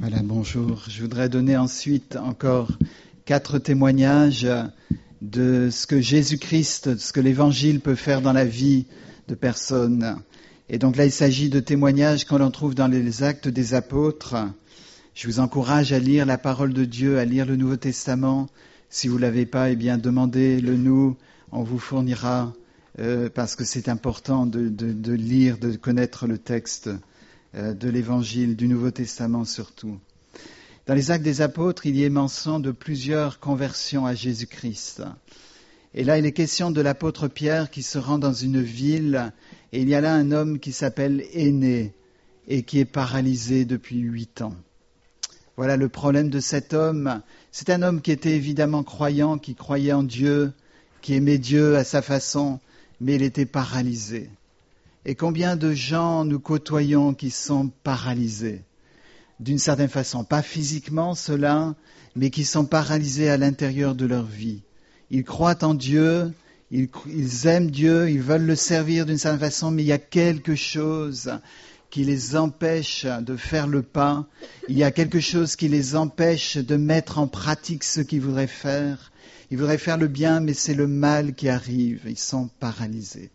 Voilà, bonjour. Je voudrais donner ensuite encore 4 témoignages de ce que Jésus-Christ, ce que l'Évangile peut faire dans la vie de personnes. Et donc là, il s'agit de témoignages qu'on trouve dans les Actes des Apôtres. Je vous encourage à lire la parole de Dieu, à lire le Nouveau Testament. Si vous ne l'avez pas, eh bien, demandez-le nous. On vous fournira parce que c'est important de lire, de connaître le texte de l'Évangile, du Nouveau Testament surtout. Dans les Actes des Apôtres, il y est mention de plusieurs conversions à Jésus-Christ. Et là, il est question de l'apôtre Pierre qui se rend dans une ville, et il y a là un homme qui s'appelle Énée et qui est paralysé depuis 8 ans. Voilà le problème de cet homme. C'est un homme qui était évidemment croyant, qui croyait en Dieu, qui aimait Dieu à sa façon, mais il était paralysé. Et combien de gens nous côtoyons qui sont paralysés, d'une certaine façon, pas physiquement cela, mais qui sont paralysés à l'intérieur de leur vie. Ils croient en Dieu, ils aiment Dieu, ils veulent le servir d'une certaine façon, mais il y a quelque chose qui les empêche de faire le pas, il y a quelque chose qui les empêche de mettre en pratique ce qu'ils voudraient faire. Ils voudraient faire le bien, mais c'est le mal qui arrive, ils sont paralysés.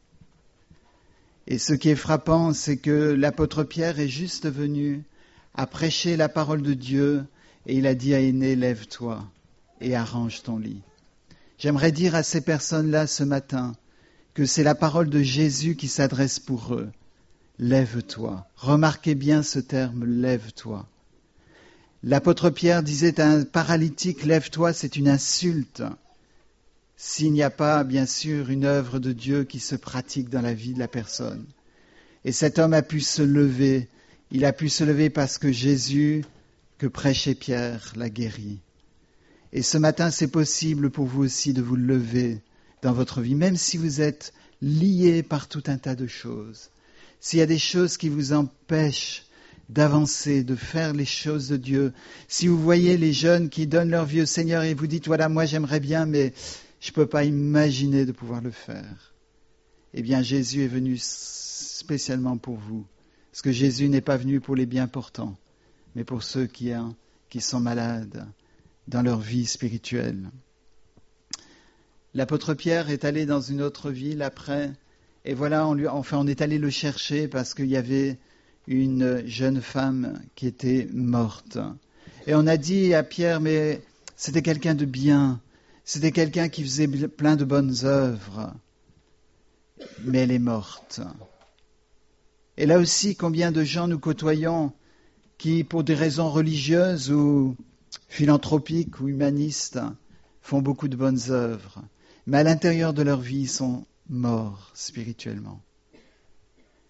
Et ce qui est frappant, c'est que l'apôtre Pierre est juste venu à prêcher la parole de Dieu et il a dit à Énée, lève-toi et arrange ton lit. J'aimerais dire à ces personnes-là ce matin que c'est la parole de Jésus qui s'adresse pour eux. Lève-toi. Remarquez bien ce terme, lève-toi. L'apôtre Pierre disait à un paralytique, lève-toi, c'est une insulte. S'il n'y a pas, bien sûr, une œuvre de Dieu qui se pratique dans la vie de la personne. Et cet homme a pu se lever. Il a pu se lever parce que Jésus, que prêchait Pierre, l'a guéri. Et ce matin, c'est possible pour vous aussi de vous lever dans votre vie, même si vous êtes liés par tout un tas de choses. S'il y a des choses qui vous empêchent d'avancer, de faire les choses de Dieu, si vous voyez les jeunes qui donnent leur vie au Seigneur et vous dites, voilà, moi j'aimerais bien, mais je ne peux pas imaginer de pouvoir le faire. Eh bien, Jésus est venu spécialement pour vous. Parce que Jésus n'est pas venu pour les bien portants, mais pour ceux qui sont malades dans leur vie spirituelle. L'apôtre Pierre est allé dans une autre ville après, et voilà, on est allé le chercher parce qu'il y avait une jeune femme qui était morte. Et on a dit à Pierre, mais c'était quelqu'un de bien. C'était quelqu'un qui faisait plein de bonnes œuvres, mais elle est morte. Et là aussi, combien de gens nous côtoyons qui, pour des raisons religieuses ou philanthropiques ou humanistes, font beaucoup de bonnes œuvres, mais à l'intérieur de leur vie, ils sont morts spirituellement.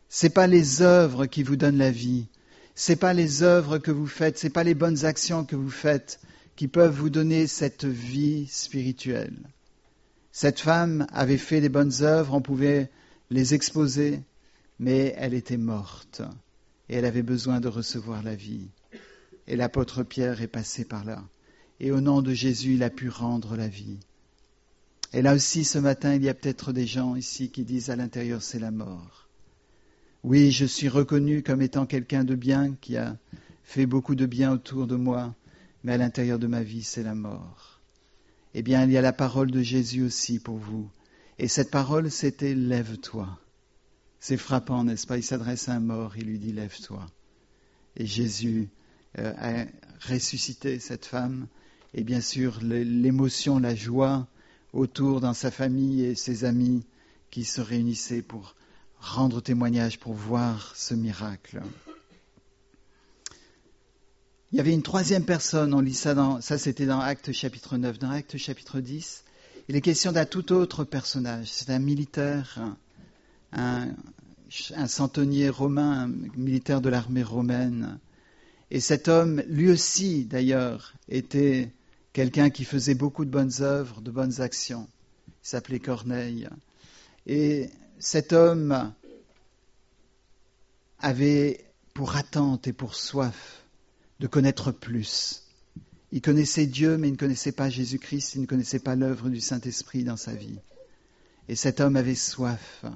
Ce n'est pas les œuvres qui vous donnent la vie, ce n'est pas les œuvres que vous faites, ce n'est pas les bonnes actions que vous faites qui peuvent vous donner cette vie spirituelle. Cette femme avait fait des bonnes œuvres, on pouvait les exposer, mais elle était morte et elle avait besoin de recevoir la vie. Et l'apôtre Pierre est passé par là. Et au nom de Jésus, il a pu rendre la vie. Et là aussi, ce matin, il y a peut-être des gens ici qui disent à l'intérieur, c'est la mort. Oui, je suis reconnu comme étant quelqu'un de bien qui a fait beaucoup de bien autour de moi, mais à l'intérieur de ma vie, c'est la mort. Eh bien, il y a la parole de Jésus aussi pour vous. Et cette parole, c'était « Lève-toi ». C'est frappant, n'est-ce pas? Il s'adresse à un mort, il lui dit « Lève-toi ». Et Jésus a ressuscité cette femme. Et bien sûr, l'émotion, la joie autour dans sa famille et ses amis qui se réunissaient pour rendre témoignage, pour voir ce miracle. Il y avait une troisième personne, on lit ça, ça c'était dans Actes chapitre 9, dans Actes chapitre 10, il est question d'un tout autre personnage, c'est un militaire, un centenier romain, un militaire de l'armée romaine. Et cet homme, lui aussi d'ailleurs, était quelqu'un qui faisait beaucoup de bonnes œuvres, de bonnes actions. Il s'appelait Corneille. Et cet homme avait pour attente et pour soif de connaître plus. Il connaissait Dieu, mais il ne connaissait pas Jésus-Christ, il ne connaissait pas l'œuvre du Saint-Esprit dans sa vie. Et cet homme avait soif.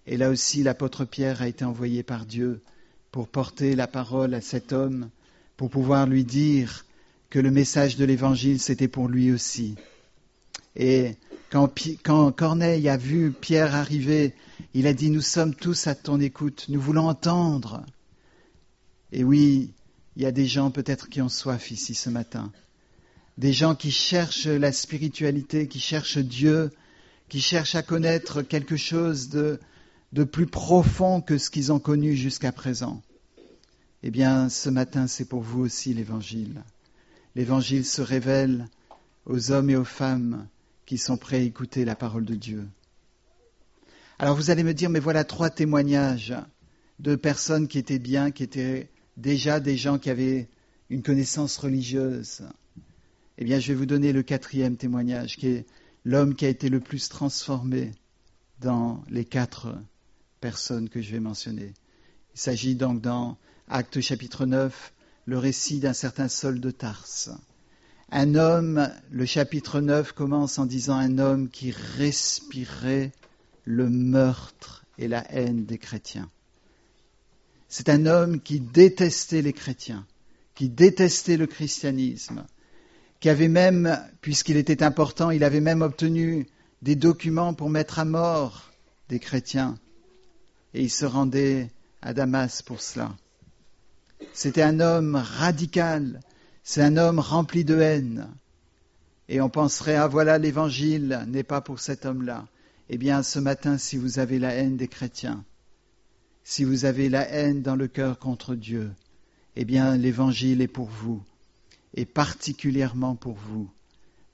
Et là aussi, l'apôtre Pierre a été envoyé par Dieu pour porter la parole à cet homme, pour pouvoir lui dire que le message de l'Évangile, c'était pour lui aussi. Et quand Corneille a vu Pierre arriver, il a dit « Nous sommes tous à ton écoute, nous voulons entendre ». Et oui, il y a des gens peut-être qui ont soif ici ce matin. Des gens qui cherchent la spiritualité, qui cherchent Dieu, qui cherchent à connaître quelque chose de plus profond que ce qu'ils ont connu jusqu'à présent. Eh bien, ce matin, c'est pour vous aussi l'Évangile. L'Évangile se révèle aux hommes et aux femmes qui sont prêts à écouter la parole de Dieu. Alors vous allez me dire, mais voilà 3 témoignages de personnes qui étaient bien, qui étaient déjà des gens qui avaient une connaissance religieuse. Eh bien, je vais vous donner le 4e témoignage, qui est l'homme qui a été le plus transformé dans les 4 personnes que je vais mentionner. Il s'agit donc dans Actes chapitre 9, le récit d'un certain Saul de Tarse. Un homme, le chapitre 9 commence en disant un homme qui respirait le meurtre et la haine des chrétiens. C'est un homme qui détestait les chrétiens, qui détestait le christianisme, qui avait même, puisqu'il était important, il avait même obtenu des documents pour mettre à mort des chrétiens. Et il se rendait à Damas pour cela. C'était un homme radical, c'est un homme rempli de haine. Et on penserait, ah voilà, l'évangile n'est pas pour cet homme-là. Eh bien, ce matin, si vous avez la haine des chrétiens, si vous avez la haine dans le cœur contre Dieu, eh bien, l'évangile est pour vous, et particulièrement pour vous,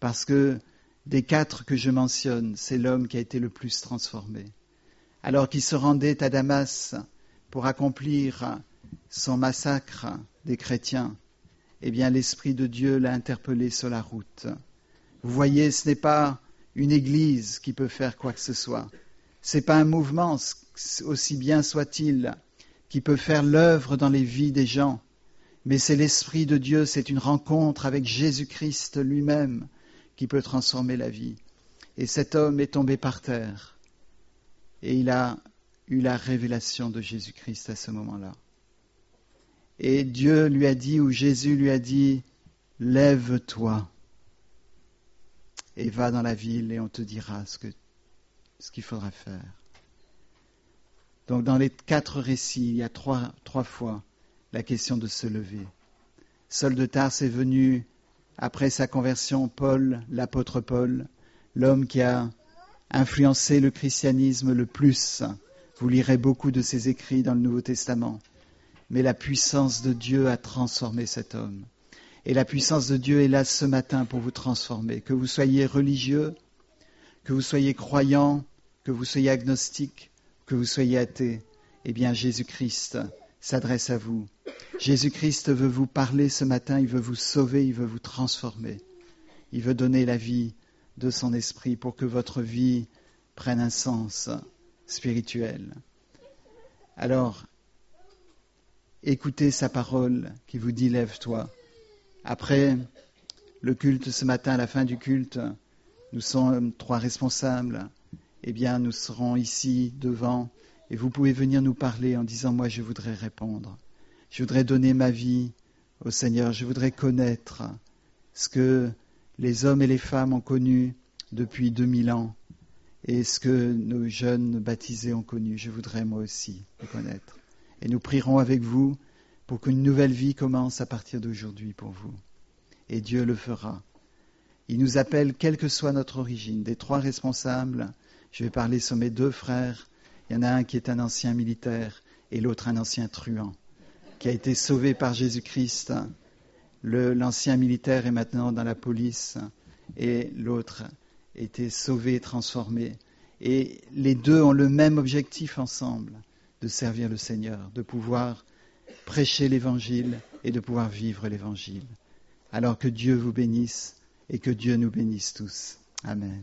parce que des 4 que je mentionne, c'est l'homme qui a été le plus transformé. Alors qu'il se rendait à Damas pour accomplir son massacre des chrétiens, eh bien, l'Esprit de Dieu l'a interpellé sur la route. Vous voyez, ce n'est pas une église qui peut faire quoi que ce soit. Ce n'est pas un mouvement, aussi bien soit-il, qui peut faire l'œuvre dans les vies des gens. Mais c'est l'Esprit de Dieu, c'est une rencontre avec Jésus-Christ lui-même qui peut transformer la vie. Et cet homme est tombé par terre. Et il a eu la révélation de Jésus-Christ à ce moment-là. Et Dieu lui a dit, ou Jésus lui a dit, « Lève-toi et va dans la ville et on te dira ce qu'il faudra faire. » Donc dans les 4 récits, il y a trois fois la question de se lever. Saul de Tarse est venu, après sa conversion, Paul, l'apôtre Paul, l'homme qui a influencé le christianisme le plus. Vous lirez beaucoup de ses écrits dans le Nouveau Testament. Mais la puissance de Dieu a transformé cet homme. Et la puissance de Dieu est là ce matin pour vous transformer. Que vous soyez religieux, que vous soyez croyant, que vous soyez agnostique, que vous soyez athée, eh bien Jésus-Christ s'adresse à vous. Jésus-Christ veut vous parler ce matin, il veut vous sauver, il veut vous transformer. Il veut donner la vie de son esprit pour que votre vie prenne un sens spirituel. Alors, écoutez sa parole qui vous dit « Lève-toi ». Après le culte ce matin, à la fin du culte, nous sommes 3 responsables. Eh bien, nous serons ici devant et vous pouvez venir nous parler en disant « Moi, je voudrais répondre. Je voudrais donner ma vie au Seigneur. Je voudrais connaître ce que les hommes et les femmes ont connu depuis 2000 ans et ce que nos jeunes baptisés ont connu. Je voudrais moi aussi le connaître. » Et nous prierons avec vous pour qu'une nouvelle vie commence à partir d'aujourd'hui pour vous. Et Dieu le fera. Il nous appelle, quelle que soit notre origine. Des 3 responsables, je vais parler sur mes 2 frères. Il y en a un qui est un ancien militaire et l'autre un ancien truand, qui a été sauvé par Jésus-Christ. L'ancien militaire est maintenant dans la police et l'autre a été sauvé et transformé. Et les 2 ont le même objectif ensemble, de servir le Seigneur, de pouvoir prêcher l'Évangile et de pouvoir vivre l'Évangile. Alors que Dieu vous bénisse et que Dieu nous bénisse tous. Amen.